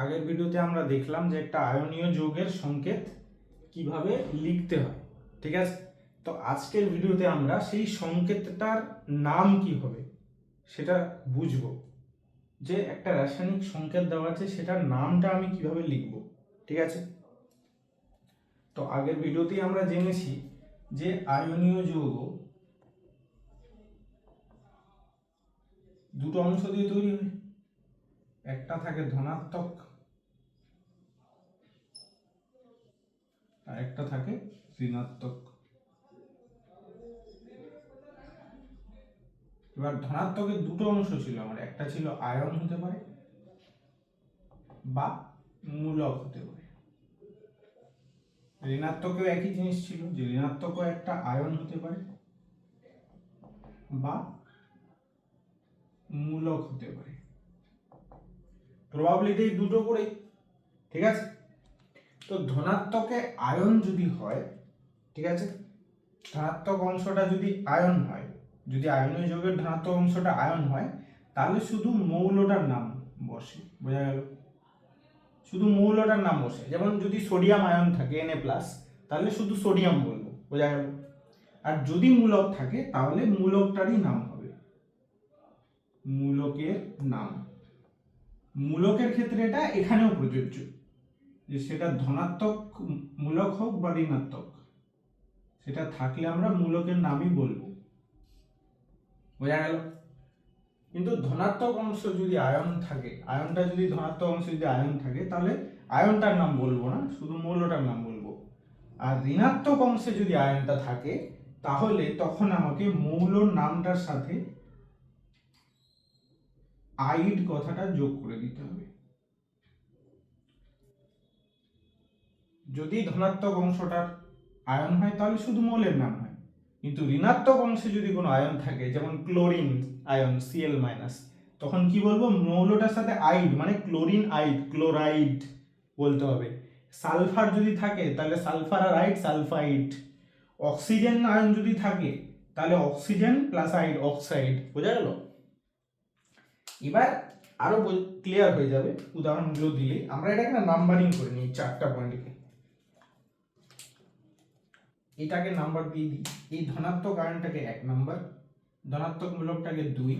আগের ভিডিওতে আমরা দেখলাম যে একটা আয়নীয় যৌগের সংকেত কিভাবে লিখতে হয়, ঠিক আছে। তো আজকের ভিডিওতে আমরা সেই সংকেতটার নাম কি হবে সেটা বুঝবো, যে একটা রাসায়নিক সংকেত দেওয়া আছে সেটার নামটা আমি কিভাবে লিখব, ঠিক আছে। তো আগের ভিডিওতেই আমরা জেনেছি যে আয়নীয় যৌগ দুটো অংশ দিয়ে তৈরি হয়, একটা থাকে ধনাত্মক আর একটা থাকে ঋণাত্মক। এবার ধনাত্মকের দুটো অংশ ছিল আমার, একটা ছিল আয়ন হতে পারে বা মূলক হতে পারে। ঋণাত্মকেও একই জিনিস ছিল, যে ঋণাত্মকও একটা আয়ন হতে পারে বা মূলক হতে পারে। প্রবাবিলিটি দুটো করেই, ঠিক আছে। তো ধনাত্মকে আয়ন যদি হয়, ঠিক আছে, ধনাত্মক অংশটা যদি আয়ন হয়, যদি আয়নীয় যৌগের ধনাত্মক অংশটা আয়ন হয়, তাহলে শুধু মৌলটার নাম বসে, বোঝা গেল। শুধু মৌলটার নাম বসে, যেমন যদি সোডিয়াম আয়ন থাকে Na+, তাহলে শুধু সোডিয়াম বলবো, বোঝা গেল। আর যদি মূলক থাকে তাহলে মূলকটারই নাম হবে, মূলকের নাম। মূলকের ক্ষেত্রে এটা এখানেও প্রযোজ্য, যে সেটা ধনাত্মক মূলক হোক বা ঋণাত্মক, সেটা থাকলে আমরা মূলকের নামই বলবো, বোঝা গেল। কিন্তু ধনাত্মক অংশ যদি আয়ন থাকে, আয়নটা যদি ধনাত্মক অংশ যদি আয়ন থাকে, তাহলে আয়নটার নাম বলবো না, শুধু মৌলটার নাম বলবো। আর ঋণাত্মক অংশে যদি আয়নটা থাকে, তাহলে তখন আমাকে মৌলর নামটার সাথে আইড কথাটা যোগ করে দিতে হবে। যদি ধনাত্মক অংশটার আয়ন হয় তাহলে শুধু মৌলের নাম হয়, কিন্তু ঋণাত্মক অংশে যদি কোনো আয়ন থাকে, যেমন ক্লোরিন আয়ন Cl-, তখন কি বলবো, মৌলটার সাথে আইড মানে ক্লোরিন আইড, ক্লোরাইড বলতে হবে। সালফার যদি থাকে তাহলে সালফার আর আইড, সালফাইড। অক্সিজেন আয়ন যদি থাকে তাহলে অক্সিজেন প্লাস আইড, অক্সাইড, বোঝা গেল। এবার আরো ক্লিয়ার হয়ে যাবে উদাহরণগুলো দিলে। আমরা এটাকে নাম্বারিং করে নিই, 4টা পয়েন্টকে, এটাকে নাম্বার দিয়ে দিই। এই ধনাত্মক আয়নটাকে 1 নাম্বার, ধনাত্মক মূলকটাকে 2,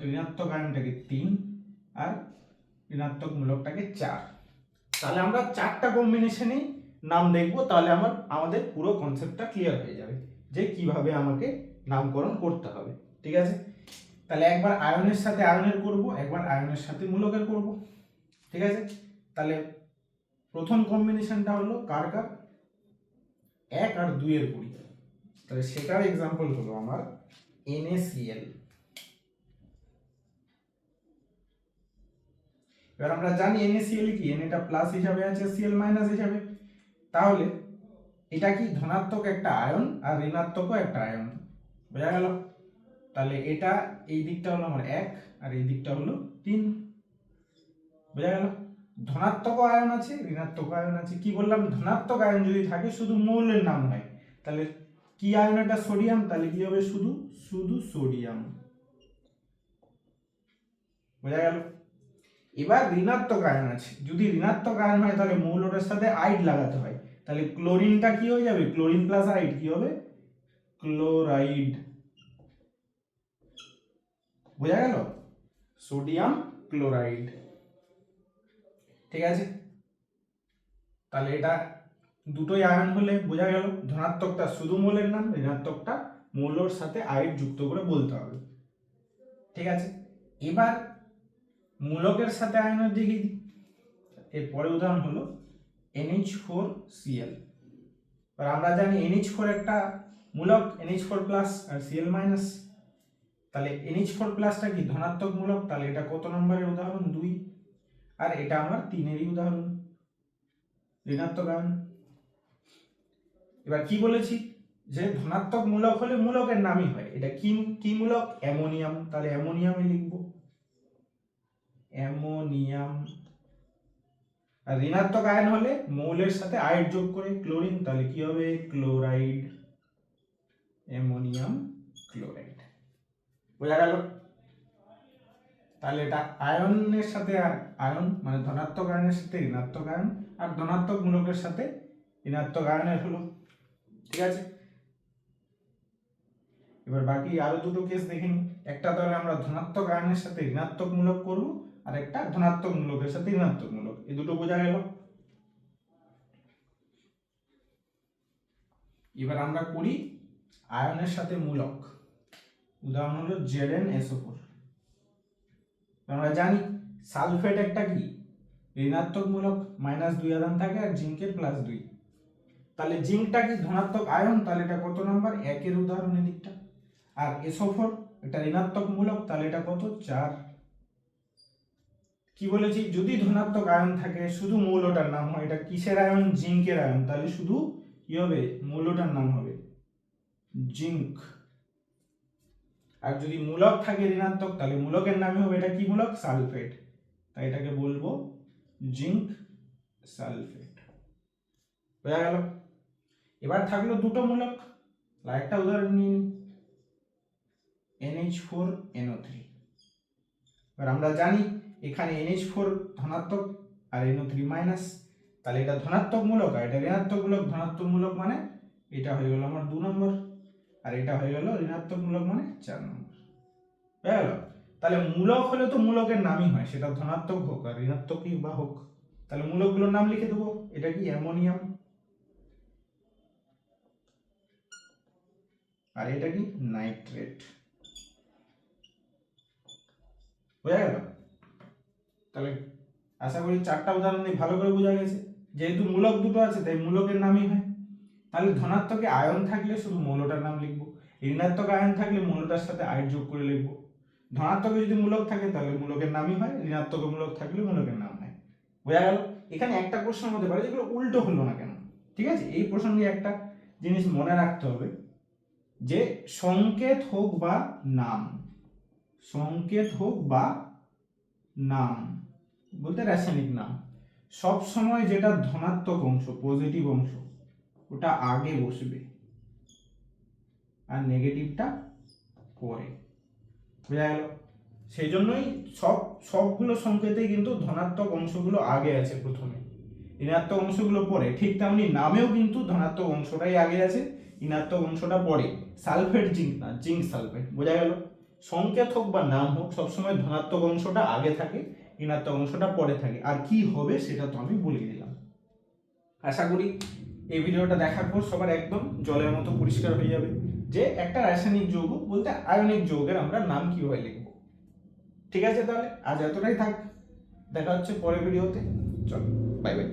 ঋণাত্মক আয়নটাকে 3 আর ঋণাত্মক মূলকটাকে 4। তাহলে আমরা 4টা কম্বিনেশনেই নাম দেখবো, তাহলে আমাদের পুরো কনসেপ্টটা ক্লিয়ার হয়ে যাবে যে কিভাবে আমাকে নামকরণ করতে হবে, ঠিক আছে। তাহলে একবার আয়নের সাথে আয়নের করব, একবার আয়নের সাথে মূলকের করব, ঠিক আছে। তাহলে প্রথম কম্বিনেশনটা হলো কার কার, 1 আর 2 এর করি। তাহলে সেটার এক্সাম্পল হলো আমার NaCl। এবার আমরা জানি NaCl কি, Na প্লাস হিসাবে আছে, Cl মাইনাস হিসাবে। তাহলে এটা কি ধনাত্মক একটা আয়ন আর ঋণাত্মকও একটা আয়ন, বোঝা গেল। তাহলে এটা এই দিকটা হলো আমার 1 আর এই দিকটা হলো 3, বোঝা গেল। ধনাত্মক আয়ন আছে, ঋণাত্মক আয়ন আছে। কি বললাম, ধনাত্মক আয়ন যদি থাকে শুধু মৌলের নাম হয়, তাহলে কি আয়ন, এটা সোডিয়াম, তাহলে কি হবে, শুধু শুধু সোডিয়াম, বোঝা গেল। এবার ঋণাত্মক আয়ন আছে, যদি ঋণাত্মক আয়ন হয় তাহলে মৌলটার সাথে আইড লাগাতে হয়, তাহলে ক্লোরিনটা কি হয়ে যাবে, ক্লোরিন প্লাস আইড কি হবে, ক্লোরাইড, বোঝা গেল, সোডিয়াম ক্লোরাইড, ঠিক আছে। তাহলে এটা দুটোই আয়ন হলে বোঝা গেল, ধনাত্মকটা শুধু মৌলের নাম, ঋণাত্মকটা মৌলর সাথে আইড যুক্ত করে বলতে হবে, ঠিক আছে। এবার মূলকের সাথে আয়নের দেখিয়ে দিই। এরপরে উদাহরণ হলো NH4Cl। আর আমরা জানি NH4 একটা মূলক, NH4 প্লাস আর Cl মাইনাস। তাহলে NH4 প্লাসটা কি ধনাত্মক মূলক, তাহলে এটা কত নম্বরের উদাহরণ, 2। আর এটা আমার 3-এরই উদাহরণ, ঋণাত্মক আয়ন। এবার কি বলেছি, যে ধনাত্মক মূলক হলে মূলকের নামই হয়। এটা কি কি মূলক, অ্যামোনিয়াম, তাহলে অ্যামোনিয়ামে লিখব অ্যামোনিয়াম। আর ঋণাত্মক আয়ন হলে মৌলের সাথে আইড যোগ করে ক্লোরিন, তাহলে কি হবে, ক্লোরাইড, অ্যামোনিয়াম ক্লোরাইড, বোঝা গেল। তাহলে এটা আয়নের সাথে আয়ন মানে ধনাত্মক আয়নের সাথে ঋণাত্মক আয়ন, আর ধনাত্মক মূলকের সাথে ঋণাত্মক আয়নের হলো। ঠিক আছে, এবার বাকি আরো দুটো কেস দেখে নিই। একটা তাহলে আমরা ধনাত্মক আয়নের সাথে ঋণাত্মক মূলক করব, আর একটা ধনাত্মক মূলকের সাথে ঋণাত্মক মূলক। এই দুটো বোঝা গেল। এবার আমরা করি আয়নের সাথে মূলক। উদাহরণ হলো ZnSO4। আমরা জানি সালফেট একটা কি ঋণাত্মক মূলক, -2 আধান থাকে, আর জিঙ্কের +2। তাহলে জিঙ্কটা কি ধনাত্মক আয়ন, তাহলে এটা কত নাম্বার? 1 এর উদাহরণ এদিকটা। আর SO4 এটা ঋণাত্মক মূলক, তাহলে এটা কত? 4। কি বলেছি? যদি ধনাত্মক আয়ন থাকে শুধু মৌলটার নাম হয়, এটা কিসের আয়ন? জিঙ্কের আয়ন, তাহলে শুধু কি হবে? মৌলটার নাম হবে জিঙ্ক। আর যদি মূলক থাকে ঋণাত্মক, তাহলে মূলকের নামই হবে এটা কি মূলক? সালফেট। তাই এটাকে বলবো জিঙ্ক সালফেট। বোঝা গেল? এবার থাকলো দুটো মূলক, একটা উদাহরণ নিই, NH4NO3। এবার আমরা জানি এখানে NH4 ধনাত্মক আর NO3 মাইনাস, তাহলে এটা ধনাত্মক মূলক আর এটা ঋণাত্মক মূলক। ধনাত্মক মূলক মানে এটা হয়ে গেল আমার 2 নম্বর, আর এটা হয়ে গেল ঋণাত্মক মূলক মানে 4 নম্বর। বুঝা গেল? তাহলে মূলক হলে তো মূলকের নামই হয়, সেটা ধনাত্মক হোক আর ঋণাত্মকই বা হোক। তাহলে মূলকগুলোর নাম লিখে দেবো। এটা কি? অ্যামোনিয়াম। আর এটা কি? নাইট্রেট। বোঝা গেল? তাহলে আশা করি 4টা উদাহরণ দিয়ে ভালো করে বোঝা গেছে। যেহেতু মূলক দুটো আছে তাই মূলকের নামই হয়। তাহলে ধনাত্মকে আয়ন থাকলে শুধু মৌলটার নাম লিখবো, ঋণাত্মক আয়ন থাকলে মৌলটার সাথে আয়ন যোগ করে লিখবো। ধনাত্মকে যদি মূলক থাকে তাহলে মূলকের নামই হয়, ঋণাত্মকে মূলক থাকলে মূলকের নাম হয়। বোঝা গেল? এখানে একটা প্রশ্ন হতে পারে যেগুলো উল্টো হলো না কেন। ঠিক আছে, এই প্রসঙ্গে একটা জিনিস মনে রাখতে হবে যে সংকেত হোক বা নাম, সংকেত হোক বা নাম বলতে রাসায়নিক নাম, সব সময় যেটা ধনাত্মক অংশ, পজিটিভ অংশ, ওটা আগে বসবে আর নেগেটিভটা পরে। বোঝা গেল? সেই জন্যই সবগুলো সংকেতেই কিন্তু ধনাত্মক অংশগুলো আগে আছে প্রথমে, ঋণাত্মক অংশগুলো পরে। ঠিক তেমনি নামেও কিন্তু ধনাত্মক অংশটাই আগে আছে, ঋণাত্মক অংশটা পরে। সালফেট জিঙ্ক না, জিঙ্ক সালফেট। বোঝা গেল? সংকেত হোক বা নাম হোক সবসময় ধনাত্মক অংশটা আগে থাকে, ঋণাত্মক অংশটা পরে থাকে। আর কি হবে সেটা তো আমি বলে দিলাম। আশা করি এই ভিডিওটা দেখার পর সবার একদম জলের মতো পরিষ্কার হয়ে যাবে যে একটা রাসায়নিক যৌগ বলতে আয়নিক যৌগের আমরা নাম কিভাবে লিখব। ঠিক আছে, তাহলে আজ এতটাই থাক, দেখা হচ্ছে পরের ভিডিওতে। চলো, বাই বাই।